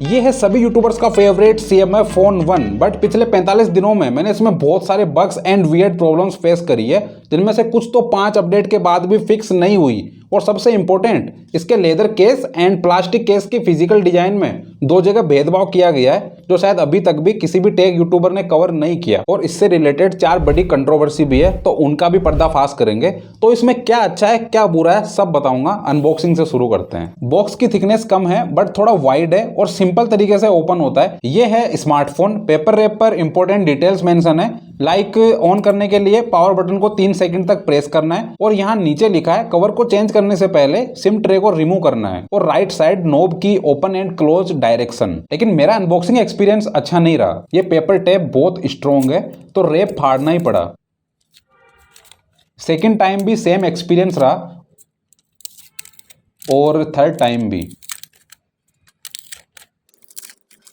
ये है सभी यूट्यूबर्स का फेवरेट CMF फोन 1, बट पिछले 45 दिनों में मैंने इसमें बहुत सारे bugs and weird problems face करी है, जिनमें से कुछ तो 5 अपडेट के बाद भी फिक्स नहीं हुई। और सबसे इंपॉर्टेंट, इसके leather case and plastic case की फिजिकल डिजाइन में 2 जगह भेदभाव किया गया है, जो शायद अभी तक भी किसी भी टेक यूट्यूबर ने कवर नहीं किया। और इससे रिलेटेड 4 बड़ी कंट्रोवर्सी भी है, तो उनका भी पर्दाफाश करेंगे। तो इसमें क्या अच्छा है क्या बुरा है सब बताऊंगा। अनबॉक्सिंग से शुरू करते हैं। बॉक्स की थिकनेस कम है बट थोड़ा वाइड है और सिंपल तरीके से ओपन होता है। ये है स्मार्टफोन। पेपर रैप पर इंपॉर्टेंट डिटेल्स मेंशन है, लाइक ऑन करने के लिए पावर बटन को 3 सेकंड तक प्रेस करना है, और यहाँ नीचे लिखा है कवर को चेंज करने से पहले सिम ट्रे को रिमूव करना है, और राइट साइड नोब की ओपन एंड क्लोज डायरेक्शन। लेकिन मेरा अनबॉक्सिंग एक्सपीरियंस अच्छा नहीं रहा। ये पेपर टेप बहुत स्ट्रॉन्ग है तो रैप फाड़ना ही पड़ा। सेकेंड टाइम भी सेम एक्सपीरियंस रहा, और थर्ड टाइम भी।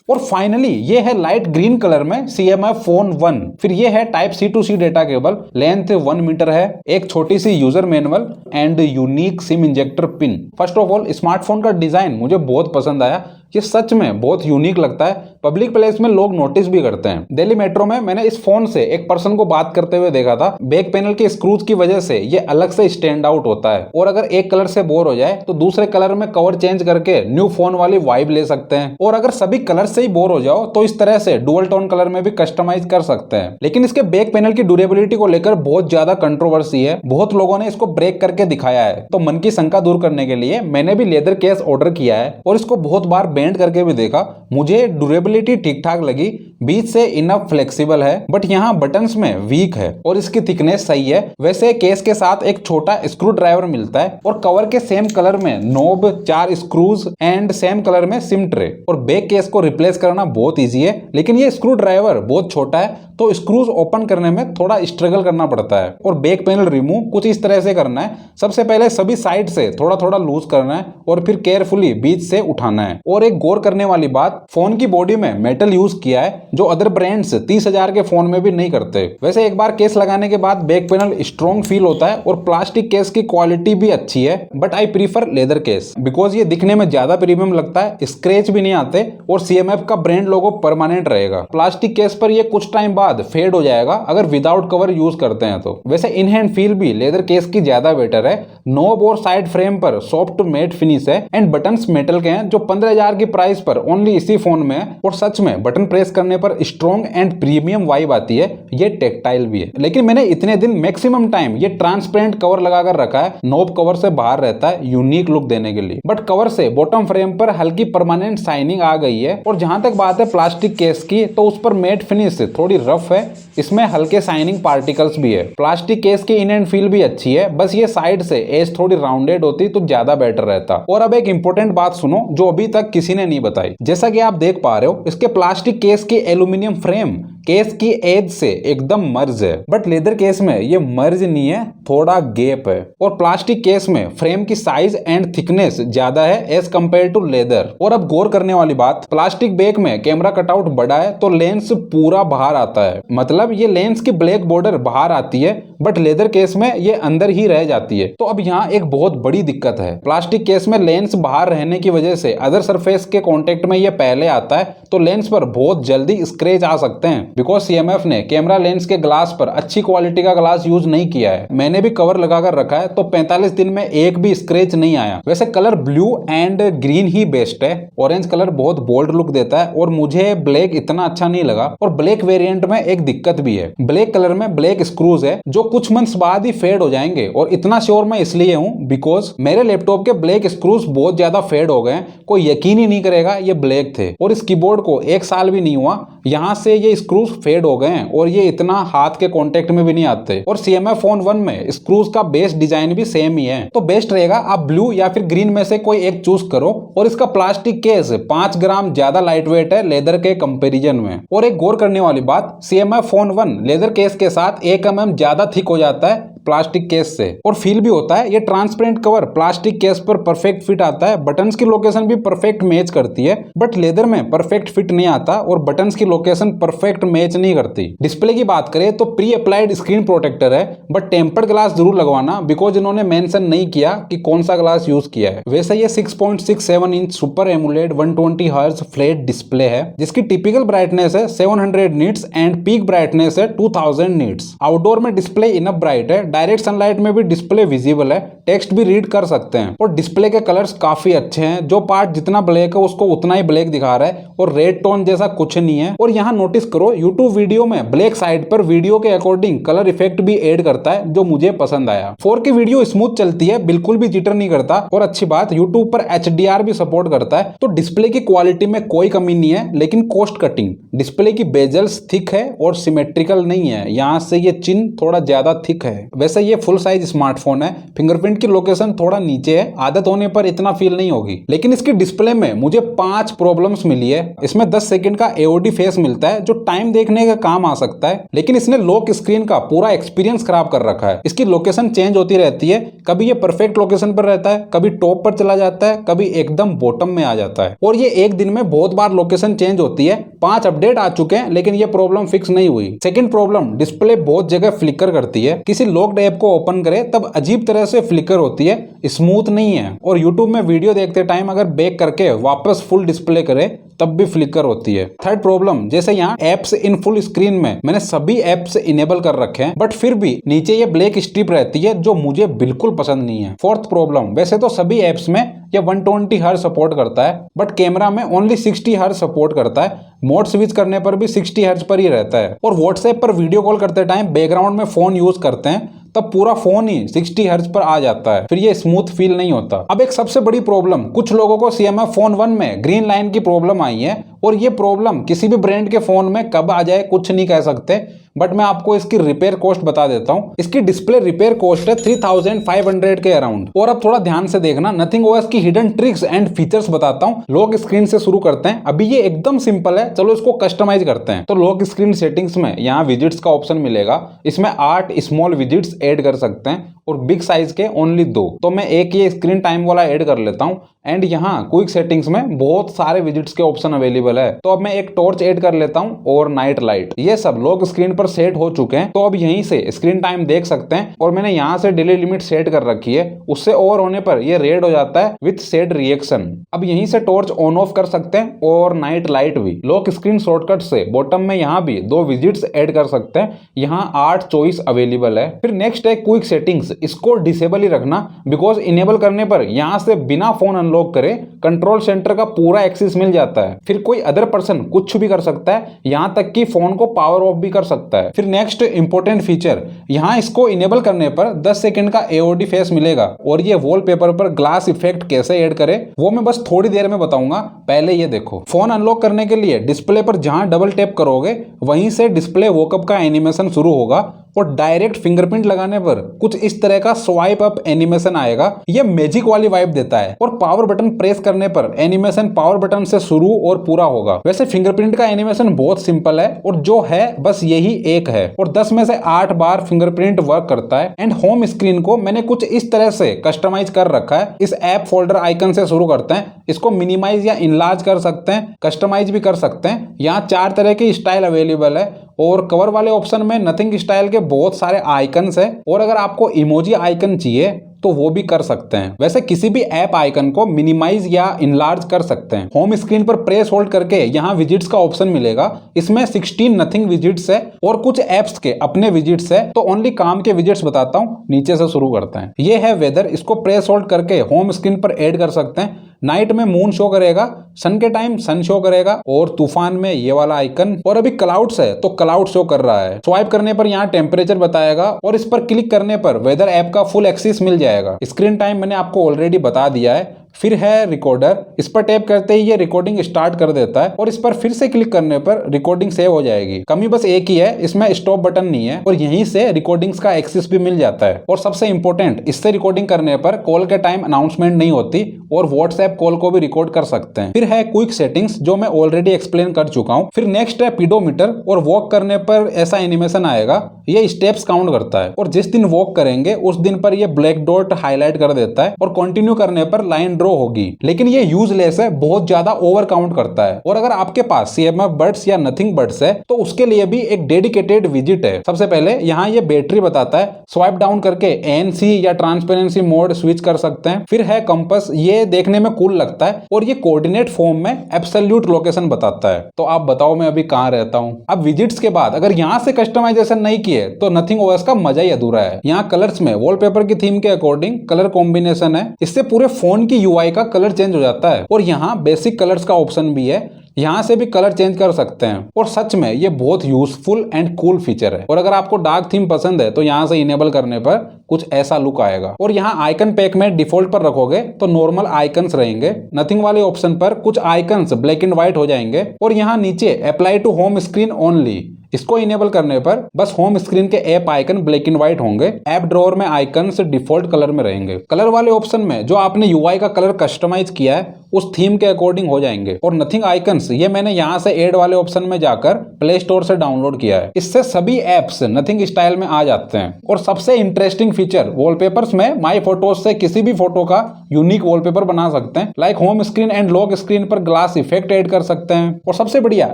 और फाइनली ये है लाइट ग्रीन कलर में CMF फोन 1। फिर ये है type C to C data cable, length 1 metre है, एक छोटी सी user manual and unique SIM injector pin. First of all smartphone का डिजाइन मुझे बहुत पसंद आया। ये सच में बहुत यूनिक लगता है। पब्लिक प्लेस में लोग नोटिस भी करते हैं। दिल्ली मेट्रो में मैंने इस फोन से एक पर्सन को बात करते हुए देखा था। बैक पैनल के स्क्रूज की वजह से ये अलग से स्टैंड आउट होता है, और अगर एक कलर से बोर हो जाए तो दूसरे कलर में कवर चेंज करके न्यू फोन वाली वाइब ले सकते हैं। और अगर सभी कलर से ही बोर हो जाओ तो इस तरह से डुअल टोन कलर में भी कस्टमाइज कर सकते हैं। लेकिन इसके बैक पैनल की ड्यूरेबिलिटी को लेकर बहुत ज्यादा कंट्रोवर्सी है। बहुत लोगों ने इसको ब्रेक करके दिखाया है, तो मन की शंका दूर करने के लिए मैंने भी लेदर केस ऑर्डर किया है और इसको बहुत बार बेंड करके भी देखा। मुझे ड्यूरेबिलिटी ठीक ठाक लगी, बीच से इनफ फ्लेक्सिबल है, बट यहाँ बटन्स में वीक है, और इसकी थिकनेस सही है। वैसे केस के साथ एक छोटा स्क्रू ड्राइवर मिलता है, और कवर के सेम कलर में नोब, 4 स्क्रूज एंड सेम कलर में सिम ट्रे। और बैक केस को रिप्लेस करना बहुत इजी है, लेकिन ये स्क्रू ड्राइवर बहुत छोटा है तो स्क्रूज ओपन करने में थोड़ा स्ट्रगल करना पड़ता है। और बैक पैनल रिमूव कुछ इस तरह से करना है। सबसे पहले सभी साइड से थोड़ा थोड़ा लूज करना है, और फिर केयरफुली बीच से उठाना है। और एक गौर करने वाली बात, फोन की बॉडी में मेटल यूज किया है, जो अदर ब्रांड्स 30,000 के फोन में भी नहीं करते। वैसे एक बार केस लगाने के बाद बैक पैनल स्ट्रॉन्ग फील होता है, और प्लास्टिक केस की क्वालिटी भी अच्छी है, but I prefer leather case because ये दिखने में ज्यादा प्रीमियम लगता है, स्क्रैच भी नहीं आते, और CMF का ब्रांड लोगो परमानेंट रहेगा। प्लास्टिक केस पर ये कुछ टाइम बाद फेड हो जाएगा अगर विदाउट कवर यूज करते हैं तो। वैसे इन हैंड फील भी लेदर केस की ज्यादा बेटर है। नोब और साइड फ्रेम पर सॉफ्ट मैट फिनिश है, एंड बटन्स मेटल के हैं, जो 15,000 की प्राइस पर ओनली इसी फोन में है। और सच में बटन प्रेस करने पर स्ट्रॉन्ग एंड प्रीमियम वाइब आती है। ये टेक्टाइल भी है। लेकिन मैंने इतने दिन मैक्सिमम टाइम ये ट्रांसपेरेंट कवर लगाकर रखा है। नोब कवर से बाहर रहता है यूनिक लुक देने के लिए, बट कवर से बॉटम फ्रेम पर हल्की परमानेंट शाइनिंग आ गई है। और जहां तक बात है प्लास्टिक केस की, तो उस पर मैट फिनिश थोड़ी रफ है, इसमें हल्के शाइनिंग पार्टिकल्स भी है। प्लास्टिक केस की इन एंड फील भी अच्छी है, बस ये साइड से एज थोड़ी राउंडेड होती तो ज्यादा बेटर रहता। और अब एक इंपॉर्टेंट बात सुनो जो अभी तक किसी ने नहीं बताई। जैसा कि आप देख पा रहे हो, इसके प्लास्टिक केस की एल्यूमिनियम फ्रेम केस की एज से एकदम मर्ज है, बट लेदर केस में ये मर्ज नहीं है, थोड़ा गैप है। और प्लास्टिक केस में फ्रेम की साइज एंड थिकनेस ज्यादा है एज कंपेयर टू लेदर। और अब गौर करने वाली बात, प्लास्टिक बैक में कैमरा कटआउट बड़ा है तो लेंस पूरा बाहर आता है, मतलब ये लेंस की ब्लैक बॉर्डर बाहर आती है, बट लेदर केस में ये अंदर ही रह जाती है। तो अब यहाँ एक बहुत बड़ी दिक्कत है। प्लास्टिक केस में लेंस बाहर रहने की वजह से अदर सरफेस के कांटेक्ट में ये पहले आता है, तो लेंस पर बहुत जल्दी स्क्रैच आ सकते हैं, बिकॉज CMF ने कैमरा लेंस के ग्लास पर अच्छी क्वालिटी का ग्लास यूज नहीं किया है। मैंने भी कवर लगाकर रखा है, तो 45 दिन में एक भी स्क्रैच नहीं आया। वैसे colour blue and green he best है। ऑरेंज कलर बहुत बोल्ड लुक देता है, और मुझे ब्लैक इतना अच्छा नहीं लगा। और ब्लैक वेरिएंट में एक दिक्कत भी है, ब्लैक कलर में ब्लैक स्क्रूज है, जो कुछ मंथ्स बाद ही फेड हो जाएंगे। और इतना श्योर मैं इसलिए हूं बिकॉज मेरे लैपटॉप के ब्लैक स्क्रूज बहुत ज्यादा फेड हो गए। कोई यकीन ही नहीं करेगा ये ब्लैक थे, और इस कीबोर्ड को 1 साल भी नहीं हुआ, यहां से ये स्क्रूज फेड हो गए हैं, और ये इतना हाथ के कांटेक्ट में भी नहीं आते। और CMF फोन 1 में स्क्रूज का बेस डिजाइन भी सेम ही है, तो बेस्ट रहेगा आप ब्लू या फिर ग्रीन में से कोई एक चूज करो। और इसका प्लास्टिक केस 5 ग्राम ज्यादा लाइट वेट है लेदर के कंपेरिजन में। और एक गौर करने वाली बात, CMF फोन 1 लेदर केस के साथ 1 mm ज्यादा थिक हो जाता है प्लास्टिक केस से और फील भी होता है। ये ट्रांसपेरेंट कवर प्लास्टिक केस पर परफेक्ट फिट आता है, बटन्स की लोकेशन भी परफेक्ट मैच करती है, बट लेदर में परफेक्ट फिट नहीं आता और बटन्स की लोकेशन परफेक्ट मैच नहीं करती। डिस्प्ले की बात करें तो प्री अप्लाइड स्क्रीन प्रोटेक्टर है, बट टेम्पर्ड ग्लास जरूर लगवाना, बिकॉज इन्होंने मेंशन नहीं किया कि कौन सा ग्लास यूज किया है। वैसे ये 6.67 inch super emulate 120 hertz flat display है, जिसकी टिपिकल ब्राइटनेस है 700 निट्स एंड पीक ब्राइटनेस है 2000 निट्स। आउटडोर में डिस्प्ले इनफ ब्राइट है, डायरेक्ट सनलाइट में भी डिस्प्ले विजिबल है, टेक्स्ट भी रीड कर सकते हैं और डिस्प्ले के कलर्स काफी अच्छे हैं। जो पार्ट जितना ब्लैक है उसको उतना ही ब्लैक दिखा रहा है और रेड टोन जैसा कुछ नहीं है। और यहाँ नोटिस करो YouTube वीडियो में ब्लैक साइड पर वीडियो के अकॉर्डिंग कलर इफेक्ट भी ऐड करता है, जो मुझे पसंद आया। 4K वीडियो स्मूथ चलती है, बिल्कुल भी जिटर नहीं करता और अच्छी बात YouTube पर HDR भी सपोर्ट करता है। तो डिस्प्ले की क्वालिटी में कोई कमी नहीं है, लेकिन कॉस्ट कटिंग। डिस्प्ले की बेजल्स थिक है और सिमेट्रिकल नहीं है, यहाँ से ये चिन्ह थोड़ा ज्यादा थिक है। वैसे ये फुल साइज स्मार्टफोन है, फिंगरप्रिंट की लोकेशन थोड़ा नीचे है, आदत होने पर इतना फील नहीं होगी। लेकिन इसकी डिस्प्ले में मुझे 5 प्रॉब्लम्स मिली है। इसमें 10 सेकंड का AOD फेस मिलता है, जो टाइम देखने का काम आ सकता है, लेकिन इसने लॉक स्क्रीन का पूरा एक्सपीरियंस खराब कर रखा है। इसकी लोकेशन चेंज होती रहती है, कभी ये परफेक्ट लोकेशन पर रहता है, कभी टॉप पर चला जाता है, कभी एकदम बॉटम में आ जाता है और ये एक दिन में बहुत बार लोकेशन चेंज होती है। 5 अपडेट आ चुके हैं, लेकिन ये प्रॉब्लम फिक्स नहीं हुई। सेकंड प्रॉब्लम, डिस्प्ले बहुत जगह फ्लिकर करती है। किसी लॉक्ड ऐप को ओपन करे तब अजीब तरह से फ्लिकर होती है, स्मूथ नहीं है। और YouTube में वीडियो देखते टाइम अगर बैक करके वापस फुल डिस्प्ले करे तब भी फ्लिकर होती है। थर्ड प्रॉब्लम, जैसे यहाँ एप्स इन फुल स्क्रीन में मैंने सभी एप्स इनेबल कर रखे हैं, बट फिर भी नीचे ये ब्लैक स्ट्रिप रहती है, जो मुझे बिल्कुल पसंद नहीं है। फोर्थ प्रॉब्लम, वैसे तो सभी एप्स में ये 120 हर्ट्ज सपोर्ट करता है, बट कैमरा में ओनली 60 हर्ट्ज सपोर्ट करता है। मोड स्विच करने पर भी 60 हर्ट्ज पर ही रहता है। और व्हाट्सएप पर वीडियो कॉल करते टाइम बैकग्राउंड में फोन यूज करते हैं तब पूरा फोन ही 60 हर्ट्ज पर आ जाता है, फिर ये स्मूथ फील नहीं होता। अब एक सबसे बड़ी प्रॉब्लम, कुछ लोगों को CMI फोन 1 में ग्रीन लाइन की प्रॉब्लम आई है और ये प्रॉब्लम किसी भी ब्रांड के फोन में कब आ जाए कुछ नहीं कह सकते, बट मैं आपको इसकी रिपेयर कॉस्ट बता देता हूँ। इसकी डिस्प्ले रिपेयर कॉस्ट है 3500 के अराउंड। और अब थोड़ा ध्यान से देखना, नथिंग OS की हिडन ट्रिक्स एंड फीचर्स बताता हूँ। लॉक स्क्रीन से शुरू करते हैं। अभी ये एकदम सिंपल है, चलो इसको कस्टमाइज करते हैं। तो लॉक स्क्रीन सेटिंग्स में यहाँ विजिट्स का ऑप्शन मिलेगा, इसमें 8 स्मॉल विजिट्स ऐड कर सकते हैं और बिग साइज के ओनली 2। तो मैं एक ये स्क्रीन टाइम वाला ऐड कर लेता हूँ। एंड यहाँ क्विक सेटिंग्स में बहुत सारे विजिट्स के ऑप्शन अवेलेबल है। तो अब मैं एक टॉर्च ऐड कर लेता हूँ और नाइट लाइट। ये सब लॉक स्क्रीन पर सेट हो चुके हैं, तो अब यहीं से स्क्रीन टाइम देख सकते हैं। और मैंने यहाँ से डेली लिमिट सेट कर रखी है, उससे ओवर होने पर ये रेड हो जाता है विथ सेड रिएक्शन। अब यहीं से टॉर्च ऑन ऑफ कर सकते हैं और नाइट लाइट भी। लॉक स्क्रीन शॉर्टकट से बॉटम में यहाँ भी 2 विजिट्स ऐड कर सकते हैं। यहाँ 8 चॉइस अवेलेबल है। फिर नेक्स्ट है क्विक सेटिंग्स, इसको डिसेबल ही रखना, बिकॉज इनेबल करने पर यहाँ से बिना फोन अनलॉक करे कंट्रोल सेंटर का पूरा एक्सेस मिल जाता है। फिर कोई अदर पर्सन कुछ भी कर सकता है, यहाँ तक कि फोन को पावर ऑफ भी कर सकता है। फिर नेक्स्ट इंपॉर्टेंट फीचर, यहाँ इसको इनेबल करने पर 10 सेकंड का AOD फेस मिलेगा और ये वॉलपेपर पर ग्लास इफेक्ट कैसे ऐड करे वो मैं बस थोड़ी देर में बताऊंगा। पहले ये देखो, फोन अनलॉक करने के लिए डिस्प्ले पर जहां डबल टैप करोगे वहीं से डिस्प्ले वॉकअप का एनिमेशन शुरू होगा और डायरेक्ट फिंगरप्रिंट लगाने पर कुछ इस तरह का स्वाइप अप एनिमेशन आएगा। ये मैजिक वाली वाइब देता है। और पावर बटन प्रेस करने पर एनिमेशन पावर बटन से शुरू और पूरा होगा। वैसे फिंगरप्रिंट का एनिमेशन बहुत सिंपल है और जो है बस यही एक है और 10 में से 8 बार फिंगरप्रिंट वर्क करता है। एंड होम स्क्रीन को मैंने कुछ इस तरह से कस्टमाइज कर रखा है। इस ऐप फोल्डर आइकन से शुरू करते हैं, इसको मिनिमाइज या इनलार्ज कर सकते हैं, कस्टमाइज भी कर सकते हैं। यहाँ 4 तरह की स्टाइल अवेलेबल है और कवर वाले ऑप्शन में नथिंग स्टाइल के बहुत सारे आइकन्स हैं और अगर आपको इमोजी आइकन चाहिए तो वो भी कर सकते हैं। वैसे किसी भी ऐप आइकन को मिनिमाइज या इनलार्ज कर सकते हैं। होम स्क्रीन पर प्रेस होल्ड करके यहाँ विजिट्स का ऑप्शन मिलेगा, इसमें 16 नथिंग विजिट्स है और कुछ ऐप्स के अपने विजिट्स है। तो ओनली काम के विजिट्स बताता हूँ, नीचे से शुरू करते हैं। ये है वेदर, इसको प्रेस होल्ड करके होम स्क्रीन पर ऐड कर सकते हैं। नाइट में मून शो करेगा, सन के टाइम सन शो करेगा और तूफान में ये वाला आइकन। और अभी क्लाउड्स है तो क्लाउड शो कर रहा है। स्वाइप करने पर यहाँ टेम्परेचर बताएगा और इस पर क्लिक करने पर वेदर ऐप का फुल एक्सेस मिल जाएगा। स्क्रीन टाइम मैंने आपको ऑलरेडी बता दिया है, फिर है रिकॉर्डर, इस पर टैप करते ही ये रिकॉर्डिंग स्टार्ट कर देता है और इस पर फिर से क्लिक करने पर रिकॉर्डिंग सेव हो जाएगी। कमी बस एक ही है, इसमें स्टॉप बटन नहीं है और यहीं से रिकॉर्डिंग्स का एक्सेस भी मिल जाता है। और सबसे इंपॉर्टेंट, इससे रिकॉर्डिंग करने पर कॉल के टाइम अनाउंसमेंट नहीं होती और व्हाट्सएप कॉल को भी रिकॉर्ड कर सकते हैं। फिर है क्विक सेटिंग्स, जो मैं ऑलरेडी एक्सप्लेन कर चुका हूं। फिर नेक्स्ट है पीडोमीटर, और वॉक करने पर ऐसा एनिमेशन आएगा, ये स्टेप्स काउंट करता है और जिस दिन वॉक करेंगे उस दिन पर ये ब्लैक डॉट हाईलाइट कर देता है और कंटिन्यू करने पर लाइन ड्रॉ होगी। लेकिन ये यूजलेस है, बहुत ज्यादा ओवर काउंट करता है। और अगर आपके पास CMF बड्स या नथिंग बड्स है तो उसके लिए भी एक डेडिकेटेड विजिट है। सबसे पहले यहाँ ये बैटरी बताता है, स्वाइप डाउन करके ANC या ट्रांसपेरेंसी मोड स्विच कर सकते हैं। फिर है कंपास, ये देखने में कूल लगता है और ये कोऑर्डिनेट फॉर्म में एब्सोल्यूट लोकेशन बताता है। तो आप बताओ मैं अभी कहाँ रहता हूँ। अब विजिट्स के बाद अगर यहाँ से कस्टमाइजेशन नहीं किए तो नथिंग OS का मजा ही अधूरा है। यहाँ कलर्स में वॉलपेपर की थीम के अकॉर्डिंग कलर कॉम्बिनेशन है, इससे पूरे फोन की UI का कलर चेंज हो जाता है। और यहाँ बेसिक कलर्स का ऑप्शन भी है, यहाँ से भी कलर चेंज कर सकते हैं। और सच में ये बहुत यूजफुल एंड कूल फीचर है। और अगर आपको डार्क थीम पसंद है तो यहाँ से इनेबल करने पर कुछ ऐसा लुक आएगा। और यहाँ आइकन पैक में डिफॉल्ट पर रखोगे तो नॉर्मल आइकन्स रहेंगे। नथिंग वाले ऑप्शन पर कुछ आइकन्स ब्लैक एंड व्हाइट हो जाएंगे। और यहाँ नीचे apply to home screen only, इसको इनेबल करने पर बस होम स्क्रीन के app icon black and white होंगे। ऐप ड्रॉअर में आइकन्स डिफॉल्ट कलर में रहेंगे। कलर वाले ऑप्शन में जो आपने UI का कलर कस्टमाइज किया है उस थीम के अकॉर्डिंग हो जाएंगे। और नथिंग आइकन्स ये मैंने यहाँ से ऐड वाले ऑप्शन में जाकर प्ले स्टोर से डाउनलोड किया है। इससे सभी एप्स नथिंग स्टाइल में आ जाते हैं। और सबसे इंटरेस्टिंग फीचर, वॉलपेपर्स में माई फोटोज से किसी भी फोटो का यूनिक वॉलपेपर बना सकते हैं। Like home screen and lock screen पर ग्लास इफेक्ट ऐड कर सकते हैं। और सबसे बढ़िया,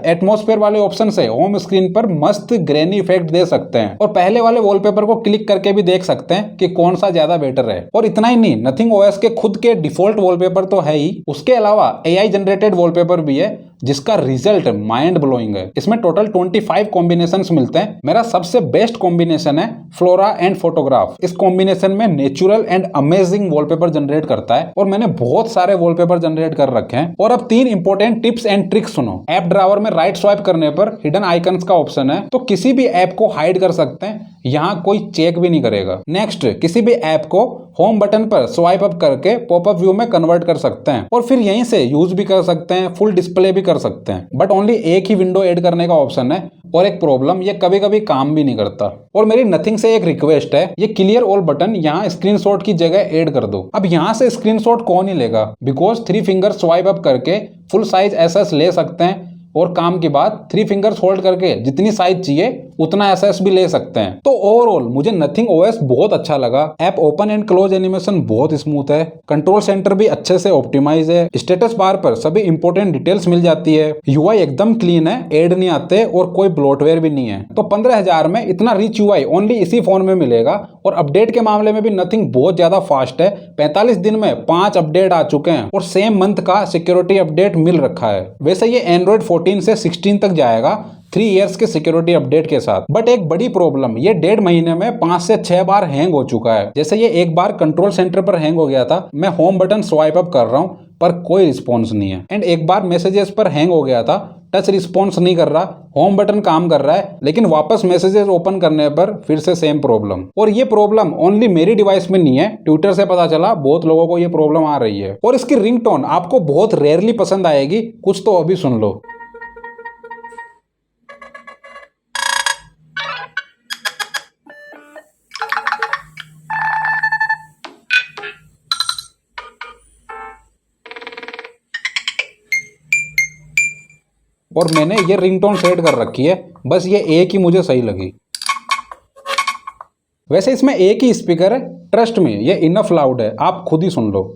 एटमॉस्फेयर वाले ऑप्शन से होम स्क्रीन पर मस्त ग्रेनी इफेक्ट दे सकते हैं। और पहले वाले वॉलपेपर को क्लिक करके भी देख सकते हैं कि कौन सा ज्यादा बेटर है। और इतना ही नहीं, नथिंग OS के खुद के डिफॉल्ट वॉलपेपर तो है ही, उसके अलावा AI जनरेटेड वॉलपेपर भी है जिसका रिजल्ट माइंड ब्लोइंग है। इसमें टोटल 25 कॉम्बिनेशंस मिलते हैं। मेरा सबसे बेस्ट कॉम्बिनेशन है फ्लोरा एंड फोटोग्राफ। इस कॉम्बिनेशन में natural and amazing wallpaper generate करता है और मैंने बहुत सारे वॉलपेपर जनरेट कर रखे हैं। और अब 3 इंपॉर्टेंट टिप्स एंड ट्रिक्स सुनो। ऐप ड्रावर में राइट स्वाइप करने पर हिडन आइकन्स का ऑप्शन है, तो किसी भी ऐप को हाइड कर सकते हैं, यहाँ कोई चेक भी नहीं करेगा। नेक्स्ट, किसी भी ऐप को होम बटन पर स्वाइप अप करके पॉपअप व्यू में कन्वर्ट कर सकते हैं और फिर यहीं से यूज भी कर सकते हैं, फुल डिस्प्ले भी कर सकते हैं। बट ओनली एक ही विंडो ऐड करने का ऑप्शन है। और एक प्रॉब्लम, ये कभी कभी काम भी नहीं करता। और मेरी नथिंग से एक रिक्वेस्ट है, ये क्लियर ऑल बटन यहाँ स्क्रीनशॉट की जगह ऐड कर दो। अब यहाँ से स्क्रीनशॉट कौन ही लेगा, बिकॉज 3 फिंगर स्वाइप अप करके फुल साइज SS ले सकते हैं और काम की बात 3 फिंगर्स होल्ड करके जितनी साइज चाहिए उतना SS भी ले सकते हैं। तो ओवरऑल मुझे नथिंग OS बहुत अच्छा लगा। App open and close animation बहुत स्मूथ है, कंट्रोल सेंटर भी अच्छे से ऑप्टिमाइज है, स्टेटस बार पर सभी इंपॉर्टेंट डिटेल्स मिल जाती है, UI एकदम क्लीन है, एड नहीं आते और कोई ब्लोटवेयर भी नहीं है। तो 15,000 में इतना रिच UI ओनली इसी फोन में मिलेगा। और अपडेट के मामले में भी नथिंग बहुत ज्यादा फास्ट है। 45 दिन में 5 अपडेट आ चुके हैं और सेम मंथ का सिक्योरिटी अपडेट मिल रखा है। वैसे ये एंड्रॉइड 14 से 16 तक जाएगा 3 इयर्स के सिक्योरिटी अपडेट के साथ। बट एक बड़ी प्रॉब्लम, ये 1.5 महीने में 5 से 6 बार हैंग हो चुका है। जैसे ये एक बार कंट्रोल सेंटर पर हैंग हो गया था, मैं होम बटन स्वाइप अप कर रहा हूँ पर कोई रिस्पॉन्स नहीं है। एंड एक बार मैसेजेस पर हैंग हो गया था, टच रिस्पॉन्स नहीं कर रहा, होम बटन काम कर रहा है लेकिन वापस मैसेजेस ओपन करने पर फिर से सेम प्रॉब्लम। और ये प्रॉब्लम ओनली मेरी डिवाइस में नहीं है, ट्विटर से पता चला बहुत लोगों को ये प्रॉब्लम आ रही है। और इसकी रिंगटोन आपको बहुत रेयरली पसंद आएगी, कुछ तो अभी सुन लो। और मैंने ये रिंगटोन सेट कर रखी है, बस ये एक ही मुझे सही लगी। वैसे इसमें एक ही स्पीकर है, ट्रस्ट में ये इनफ लाउड है, आप खुद ही सुन लो।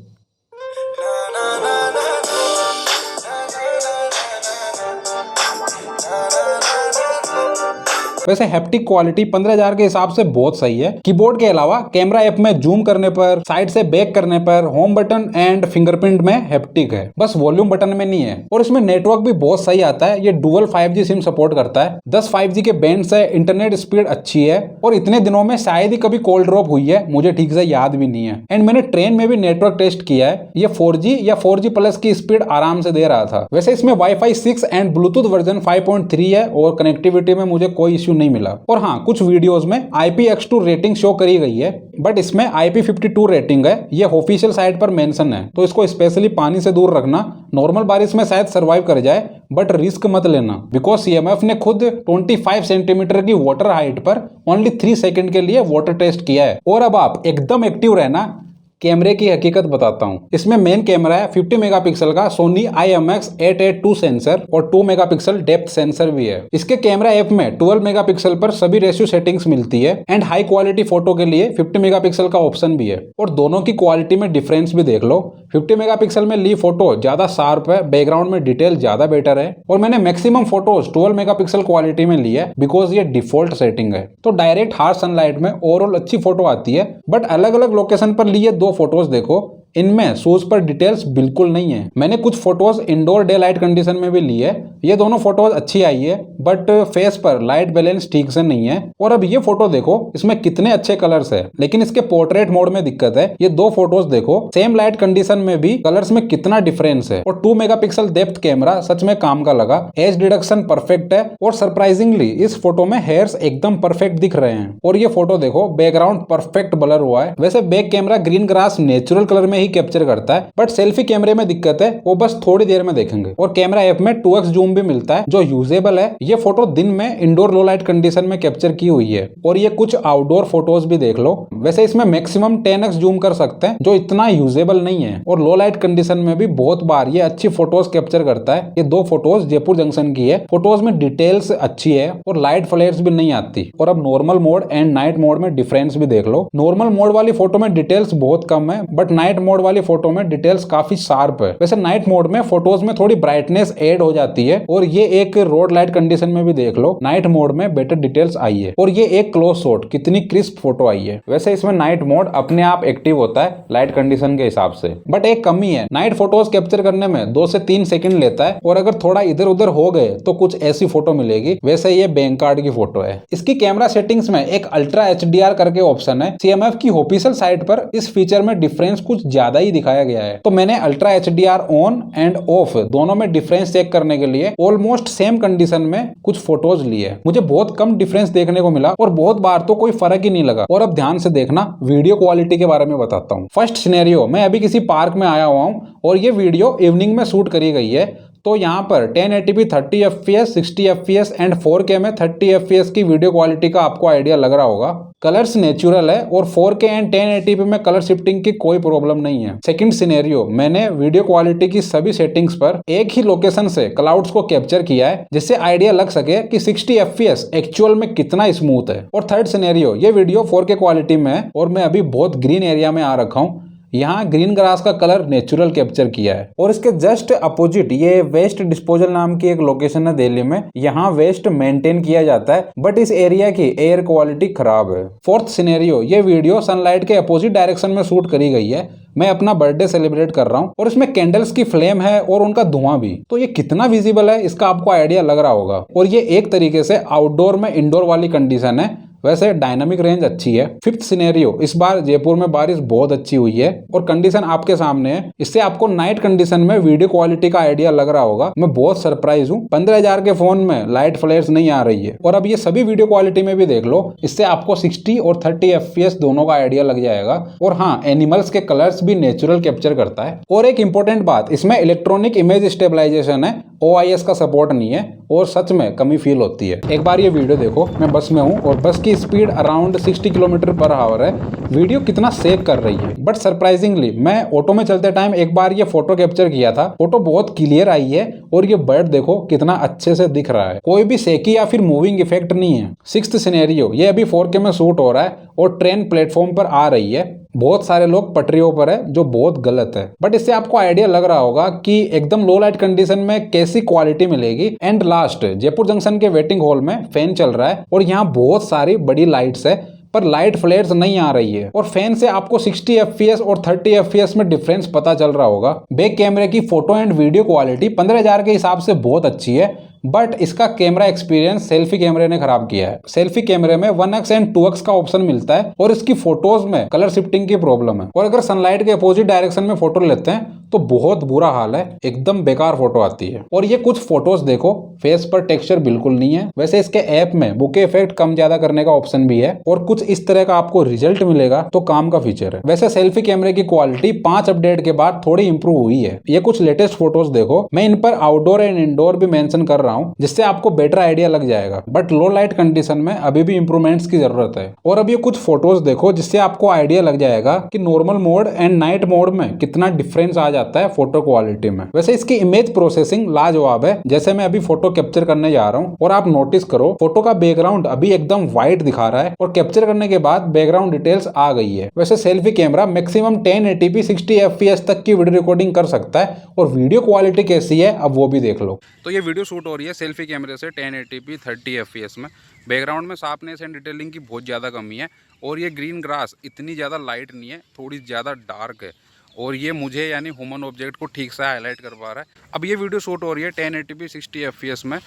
वैसे हैप्टिक क्वालिटी 15,000 के हिसाब से बहुत सही है। कीबोर्ड के अलावा कैमरा ऐप में जूम करने पर, साइड से बैक करने पर, होम बटन एंड फिंगरप्रिंट में हैप्टिक है, बस वॉल्यूम बटन में नहीं है। और इसमें नेटवर्क भी बहुत सही आता है, ये डुअल 5G सिम सपोर्ट करता है, 10 5G के बैंड से, इंटरनेट स्पीड अच्छी है और इतने दिनों में शायद ही कभी कॉल ड्रॉप हुई है, मुझे ठीक से याद भी नहीं है। एंड मैंने ट्रेन में भी नेटवर्क टेस्ट किया है, ये 4G या 4G प्लस की स्पीड आराम से दे रहा था। वैसे इसमें Wi-Fi 6 एंड ब्लूटूथ वर्जन 5.3 है और कनेक्टिविटी में मुझे कोई इश्यू नहीं मिला। और हाँ, कुछ वीडियोस में IPX2 रेटिंग शो करी गई है, बट इसमें IP52 रेटिंग है, ये ऑफिशियल साइट पर मेंशन है। तो इसको स्पेशली पानी से दूर रखना। नॉर्मल बारिश में शायद सर्वाइव कर जाए, बट रिस्क मत लेना, बिकॉज CMF ने खुद 25 सेंटीमीटर की वाटर हाइट पर ओनली 3 सेकंड के लिए वाटर टेस्ट किया है। और अब आप एकदम एक्टिव रहना, कैमरे की हकीकत बताता हूं। इसमें मेन कैमरा है 50 मेगापिक्सल का सोनी IMX882 सेंसर और 2 मेगापिक्सल डेप्थ सेंसर भी है। इसके कैमरा ऐप में 12 मेगापिक्सल पर सभी रेशियो सेटिंग्स मिलती है एंड हाई क्वालिटी फोटो के लिए 50 मेगापिक्सल का ऑप्शन भी है। और दोनों की क्वालिटी में डिफरेंस भी देख लो। 50 मेगापिक्सल में ली फोटो ज्यादा शार्प है, बैकग्राउंड में डिटेल ज्यादा बेटर है, और मैंने मैक्सिमम फोटोज 12 मेगापिक्सल क्वालिटी में ली है बिकॉज ये डिफॉल्ट सेटिंग है। तो डायरेक्ट हार्श सनलाइट में ओवरऑल अच्छी फोटो आती है, बट अलग अलग लोकेशन पर लिए दो फोटोज देखो, इनमें शूज पर डिटेल्स बिल्कुल नहीं है। मैंने कुछ photos indoor day light condition में भी ली है, ये दोनों फोटोज अच्छी आई है, बट फेस पर लाइट बैलेंस ठीक से नहीं है। और अब ये फोटो देखो, इसमें कितने अच्छे कलर्स है, लेकिन इसके पोर्ट्रेट मोड में दिक्कत है। ये दो फोटोज देखो, सेम लाइट कंडीशन में भी कलर्स में कितना डिफरेंस है। और 2 मेगापिक्सल डेप्थ कैमरा सच में काम का लगा, एज डिडक्शन परफेक्ट है, और सरप्राइजिंगली इस फोटो में हेयर्स एकदम परफेक्ट दिख रहे हैं। और ये फोटो देखो, बैकग्राउंड परफेक्ट ब्लर हुआ है। वैसे back camera green grass natural colour में ही कैप्चर करता है, बट सेल्फी कैमरे में दिक्कत है, वो बस थोड़ी देर में देखेंगे। और कैमरा ऐप में 2x जूम भी मिलता है जो यूजेबल है। ये फोटो दिन में इंडोर लो लाइट कंडीशन में कैप्चर की हुई है। और ये कुछ आउटडोर फोटोज भी देख लो। वैसे इसमें मैक्सिमम 10x जूम कर सकते हैं, जो इतना यूजेबल नहीं है। और लो लाइट कंडीशन में भी बहुत बार ये अच्छी फोटोज कैप्चर करता है। ये दो फोटोज जयपुर जंक्शन की है, फोटोज में डिटेल्स अच्छी है और लाइट फ्लेयर्स भी नहीं आती। और अब normal mode and night mode में डिफरेंस भी देख लो। नॉर्मल मोड वाली फोटो में डिटेल्स बहुत कम है, बट नाइट मोड वाली फोटो में डिटेल्स काफी शार्प है। वैसे नाइट मोड में फोटोज में थोड़ी ब्राइटनेस ऐड हो जाती है, और ये एक रोड लाइट कंडीशन में भी देख लो, नाइट मोड में बेटर डिटेल्स आई है। और ये एक क्लोज शॉट, कितनी क्रिस्प फोटो आई है। वैसे इसमें नाइट मोड अपने आप एक्टिव होता है लाइट कंडीशन के हिसाब से, बट एक कमी है, नाइट फोटोज कैप्चर करने में 2 से 3 सेकंड लेता है, और अगर थोड़ा इधर उधर हो गए तो कुछ ऐसी फोटो मिलेगी। वैसे ये बैंक कार्ड की फोटो है। इसकी कैमरा सेटिंग्स में एक अल्ट्रा HDR करके ऑप्शन है। CMF की ऑफिशियल साइट पर इस फीचर में डिफरेंस कुछ ज्यादा ही दिखाया गया है। तो मैंने ultra HDR on end of दोनों में डिफरेंस चेक करने के लिए ऑलमोस्ट सेम कंडीशन में कुछ फोटोज लिए। मुझे बहुत कम डिफरेंस देखने को मिला, और बहुत बार तो कोई फर्क ही नहीं लगा। और अब ध्यान से देखना, वीडियो क्वालिटी के बारे में बताता हूँ। फर्स्ट सिनेरियो, मैं अभी किसी पार्क में आया हुआ हूँ, और ये वीडियो इवनिंग में शूट करी गई है। तो यहाँ पर 1080p 30 fps 60 fps and 4K में 30 fps की वीडियो क्वालिटी का आपको आइडिया लग रहा होगा। कलर्स नेचुरल है, और 4K एंड 1080p में कलर शिफ्टिंग की कोई प्रॉब्लम नहीं है। सेकंड सिनेरियो, मैंने वीडियो क्वालिटी की सभी सेटिंग्स पर एक ही लोकेशन से क्लाउड्स को कैप्चर किया है, जिससे आइडिया लग सके कि 60 fps एक्चुअल में कितना स्मूथ है। और थर्ड सिनेरियो, ये वीडियो 4K क्वालिटी में है, और मैं अभी बहुत ग्रीन एरिया में आ रखा हूँ। यहाँ ग्रीन ग्रास का कलर नेचुरल कैप्चर किया है। और इसके जस्ट अपोजिट ये वेस्ट डिस्पोजल नाम की एक लोकेशन है दिल्ली में। यहाँ वेस्ट मेंटेन किया जाता है, बट इस एरिया की एयर क्वालिटी खराब है। फोर्थ सिनेरियो, ये वीडियो सनलाइट के अपोजिट डायरेक्शन में शूट करी गई है। मैं अपना बर्थडे सेलिब्रेट कर रहा हूँ, और इसमें कैंडल्स की फ्लेम है और उनका धुआं भी। तो ये कितना विजिबल है इसका आपको आइडिया लग रहा होगा। और ये एक तरीके से आउटडोर में इंडोर वाली कंडीशन है। वैसे डायनामिक रेंज अच्छी है। फिफ्थ सिनेरियो, इस बार जयपुर में बारिश बहुत अच्छी हुई है, और कंडीशन आपके सामने है। इससे आपको नाइट कंडीशन में वीडियो क्वालिटी का आइडिया लग रहा होगा। मैं बहुत सरप्राइज हूँ, 15,000 के फोन में लाइट फ्लेयर्स नहीं आ रही है। और अब ये सभी वीडियो क्वालिटी में भी देख लो, इससे आपको 60 और 30 fps दोनों का आइडिया लग जाएगा। और हाँ, एनिमल्स के कलर्स भी नेचुरल कैप्चर करता है। और एक इंपॉर्टेंट बात, इसमें इलेक्ट्रॉनिक इमेज स्टेबलाइजेशन है, OIS का सपोर्ट नहीं है, और सच में कमी फील होती है। एक बार ये वीडियो देखो, मैं बस में हूँ और बस की स्पीड अराउंड 60 km/h है। वीडियो कितना सेव कर रही है, बट सरप्राइजिंगली मैं ऑटो में चलते टाइम एक बार ये फोटो कैप्चर किया था। फोटो बहुत क्लियर आई है, और ये बर्ड देखो कितना अच्छे से दिख रहा है, कोई भी सेकी या फिर मूविंग इफेक्ट नहीं है। सिक्स्थ सिनेरियो, ये अभी 4K में शूट हो रहा है, और ट्रेन प्लेटफॉर्म पर आ रही है। बहुत सारे लोग पटरियों पर है, जो बहुत गलत है, बट इससे आपको आइडिया लग रहा होगा कि एकदम लो लाइट कंडीशन में कैसी क्वालिटी मिलेगी। एंड लास्ट, जयपुर जंक्शन के वेटिंग हॉल में फैन चल रहा है, और यहाँ बहुत सारी बड़ी लाइट्स है, पर लाइट फ्लेयर्स नहीं आ रही है। और फैन से आपको 60 fps और 30 fps में डिफरेंस पता चल रहा होगा। बैक कैमरे की फोटो एंड वीडियो क्वालिटी 15,000 के हिसाब से बहुत अच्छी है, बट इसका कैमरा एक्सपीरियंस सेल्फी कैमरे ने खराब किया है। सेल्फी कैमरे में 1x एंड 2x का ऑप्शन मिलता है, और इसकी फोटोज में कलर शिफ्टिंग की प्रॉब्लम है। और अगर सनलाइट के अपोजिट डायरेक्शन में फोटो लेते हैं तो बहुत बुरा हाल है, एकदम बेकार फोटो आती है। और ये कुछ फोटोज देखो, फेस पर टेक्सचर बिल्कुल नहीं है। वैसे इसके ऐप में बुके इफेक्ट कम ज्यादा करने का ऑप्शन भी है और कुछ इस तरह का आपको रिजल्ट मिलेगा, तो काम का फीचर है। वैसे सेल्फी कैमरे की क्वालिटी 5 अपडेट के बाद थोड़ी इंप्रूव हुई है। ये कुछ लेटेस्ट फोटोज देखो, मैं इन पर आउटडोर एंड इंडोर भी मेंशन कर रहा हूँ, जिससे आपको बेटर आइडिया लग जाएगा। बट लो लाइट कंडीशन में अभी भी इंप्रूवमेंट्स की जरूरत है। और अब ये कुछ फोटोज देखो, जिससे आपको आइडिया लग जाएगा कि normal mode and night mode में कितना डिफरेंस आ जाता है फोटो क्वालिटी में। वैसे इसकी इमेज प्रोसेसिंग लाजवाब है। जैसे मैं अभी फोटो कैप्चर करने जा रहा हूँ और आप नोटिस करो, फोटो का बैकग्राउंड अभी एकदम व्हाइट दिखा रहा है और कैप्चर करने के बाद बैकग्राउंड डिटेल्स आ गई है। वैसे selfie camera maximum 1080p 60 fps तक की वीडियो रिकॉर्डिंग कर सकता है। और वीडियो क्वालिटी कैसी है अब वो भी देख लो। तो ये वीडियो शूट हो रही है सेल्फी कैमरे से 1080p 30 fps में। बैकग्राउंड में शार्पनेस एंड डिटेलिंग की बहुत ज़्यादा कमी है। और ये ग्रीन ग्रास इतनी ज़्यादा लाइट नहीं है, थोड़ी ज़्यादा डार्क है। और ये मुझे यानी ह्यूमन ऑब्जेक्ट को ठीक से हाईलाइट कर पा रहा है। अब ये वीडियो शूट हो रही है 1080p 60 fps में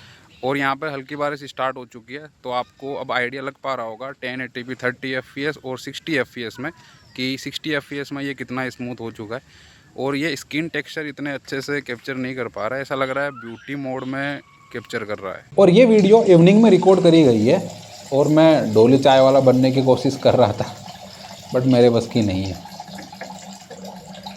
और यहाँ पर हल्की बारिश स्टार्ट हो चुकी है। तो आपको अब आइडिया लग पा रहा होगा 1080p 30 fps और 60 fps में कि 60 fps में ये कितना स्मूथ हो चुका है। और ये स्किन टेक्सचर इतने अच्छे से कैप्चर नहीं कर पा रहा है, ऐसा लग रहा है ब्यूटी मोड में कैप्चर कर रहा है। और ये वीडियो इवनिंग में रिकॉर्ड करी गई है और मैं डोली चाय वाला बनने की कोशिश कर रहा था, बट मेरे बस की नहीं है।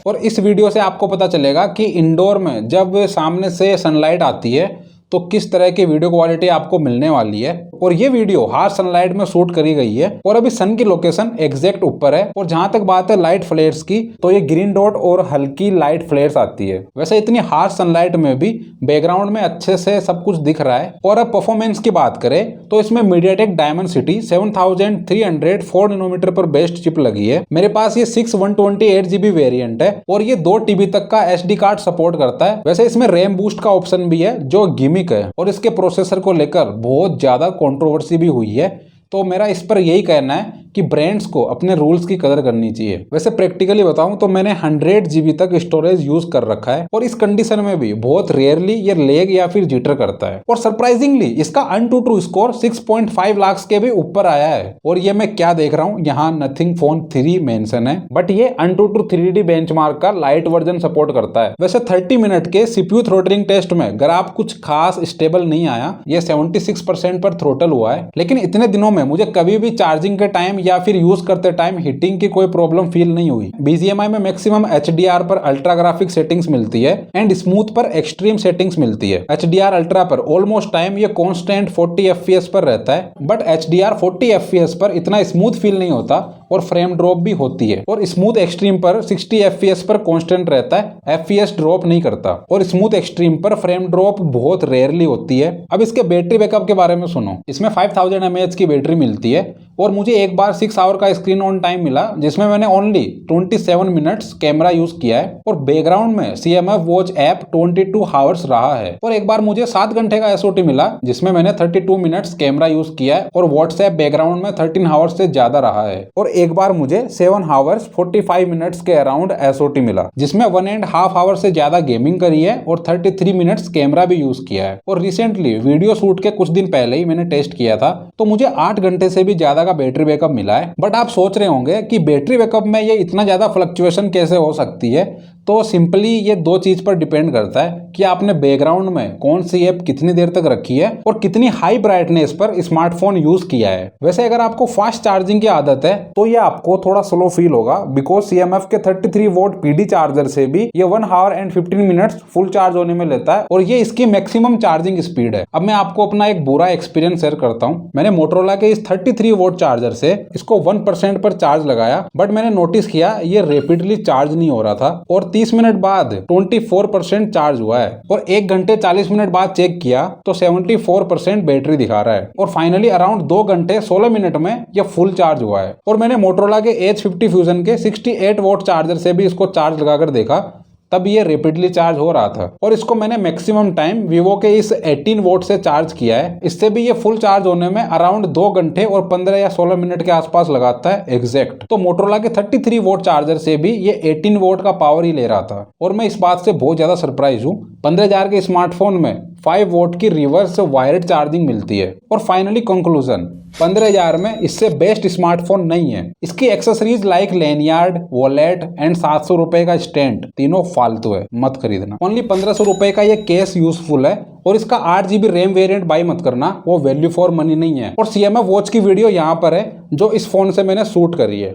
और इस वीडियो से आपको पता चलेगा कि इंडोर में जब सामने से सनलाइट आती है तो किस तरह की वीडियो क्वालिटी आपको मिलने वाली है। और ये वीडियो हार्श सनलाइट में शूट करी गई है और अभी सन की लोकेशन एग्जैक्ट ऊपर है। और जहां तक बात है लाइट फ्लेयर्स की, तो ये ग्रीन डॉट और हल्की लाइट फ्लेयर्स आती है। वैसे इतनी हार्श सनलाइट में भी बैकग्राउंड में अच्छे से सब कुछ दिख रहा है। और अब परफॉर्मेंस की बात करें तो इसमें मीडियाटेक डायमेंसिटी 7300 4 नैनोमीटर पर बेस्ट चिप लगी है। मेरे पास ये 6/128GB वेरिएंट है और ये 2 TB तक का SD कार्ड सपोर्ट करता है। वैसे इसमें रैम बूस्ट का ऑप्शन भी है जो गिमिक है। और इसके प्रोसेसर को लेकर बहुत ज्यादा कंट्रोवर्सी भी हुई है। तो मेरा इस पर यही कहना है कि ब्रांड्स को अपने रूल्स की कदर करनी चाहिए। वैसे प्रैक्टिकली बताऊं तो मैंने 100GB तक स्टोरेज यूज कर रखा है और इस कंडीशन में भी बहुत रेयरली ये लेग या फिर जिटर करता है। और सरप्राइजिंगली इसका AnTuTu स्कोर 6.5 लाख के भी ऊपर आया है। और ये मैं क्या देख रहा हूँ, यहाँ नथिंग फोन 3 मेंशन है, बट ये AnTuTu 3D बेंचमार्क का लाइट वर्जन सपोर्ट करता है। वैसे 30 मिनट के CPU थ्रोटलिंग टेस्ट में ग्राफ कुछ खास स्टेबल नहीं आया, ये 76% पर थ्रोटल हुआ है। लेकिन इतने दिनों में मुझे कभी भी चार्जिंग के टाइम या फिर यूज करते टाइम हीटिंग की कोई प्रॉब्लम फील नहीं हुई। BGMI में मैक्सिमम HDR पर अल्ट्रा ग्राफिक सेटिंग्स मिलती है एंड स्मूथ पर एक्सट्रीम सेटिंग्स मिलती है। HDR अल्ट्रा पर ऑलमोस्ट टाइम ये कांस्टेंट 40 FPS पर रहता है, बट HDR 40 FPS पर इतना स्मूथ फील नहीं होता और फ्रेम ड्रॉप भी होती है। और स्मूथ एक्सट्रीम पर 60 FPS पर कांस्टेंट रहता है, FPS ड्रॉप नहीं करता। और स्मूथ एक्सट्रीम पर फ्रेम ड्रॉप बहुत रेयरली होती है। अब इसके बैटरी बैकअप के बारे में सुनो। इसमें 5000 mAh की बैटरी मिलती है और मुझे एक बार 6 आवर का स्क्रीन ऑन टाइम मिला, जिसमें मैंने ओनली 27 मिनट्स कैमरा यूज किया है। और बैकग्राउंड में CMF वॉच ऐप 22 आवर्स रहा है। और एक बार मुझे 7 घंटे का SOT मिला, जिसमें मैंने 32 मिनट्स कैमरा यूज किया है और व्हाट्सएप बैकग्राउंड में 13 आवर्स से ज्यादा रहा है। और एक बार मुझे 7 आवर्स 45 मिनट्स के अराउंड SOT मिला, जिसमें 1.5 आवर से ज्यादा गेमिंग करी है और 33 मिनट्स कैमरा भी यूज किया है। और रिसेंटली वीडियो शूट के कुछ दिन पहले ही मैंने टेस्ट किया था, तो मुझे 8 घंटे से भी ज्यादा का बैटरी बैकअप मिला है। बट आप सोच रहे होंगे कि बैटरी बैकअप में ये इतना ज्यादा फ्लक्चुएशन कैसे हो सकती है। तो सिंपली ये 2 चीज पर डिपेंड करता है कि आपने बैकग्राउंड में कौन सी ऐप कितनी देर तक रखी है और कितनी हाई ब्राइटनेस पर स्मार्टफोन यूज किया है। वैसे अगर आपको फास्ट चार्जिंग की आदत है तो ये आपको थोड़ा स्लो फील होगा, बिकॉज CMF के 33 वोल्ट PD चार्जर से भी ये 1 our and 15 minutes full charge होने में लेता है और ये इसकी मैक्सिमम चार्जिंग स्पीड है। अब मैं आपको अपना एक बुरा एक्सपीरियंस शेयर करता हूँ। मैंने मोटरोला के इस 33 वोल्ट चार्जर से इसको 1% पर चार्ज लगाया, बट मैंने नोटिस किया ये रैपिडली चार्ज नहीं हो रहा था और 30 मिनट बाद 24% चार्ज हुआ है। और 1 घंटे 40 मिनट बाद चेक किया तो 74% बैटरी दिखा रहा है। और फाइनली अराउंड 2 घंटे 16 मिनट में यह फुल चार्ज हुआ है। और मैंने मोटरोला के H50 फ्यूजन के 68 वोल्ट चार्जर से भी इसको चार्ज लगाकर देखा, तब ये रैपिडली चार्ज हो रहा था। और इसको मैंने मैक्सिमम टाइम वीवो के इस 18 वोल्ट से चार्ज किया है, इससे भी ये फुल चार्ज होने में अराउंड 2 घंटे और 15 या 16 मिनट के आसपास लगाता है एग्जैक्ट। तो मोटरोला के 33 वोल्ट चार्जर से भी ये 18 वोल्ट का पावर ही ले रहा था। और मैं इस बात से बहुत ज्यादा सरप्राइज हूँ। 15,000 के स्मार्टफोन में 5 वोल्ट की रिवर्स वायर्ड चार्जिंग मिलती है। और फाइनली कंक्लूजन, 15,000 में इससे बेस्ट स्मार्टफोन नहीं है। इसकी accessories like lanyard, wallet and 700 रुपए का स्टैंड तीनों फालतू है, मत खरीदना। ओनली 1500 रुपए का ये केस यूजफुल है। और इसका 8GB रैम वेरिएंट बाई मत करना, वो वैल्यू फॉर मनी नहीं है। और CMF वॉच की वीडियो यहाँ पर है जो इस फोन से मैंने शूट करी है।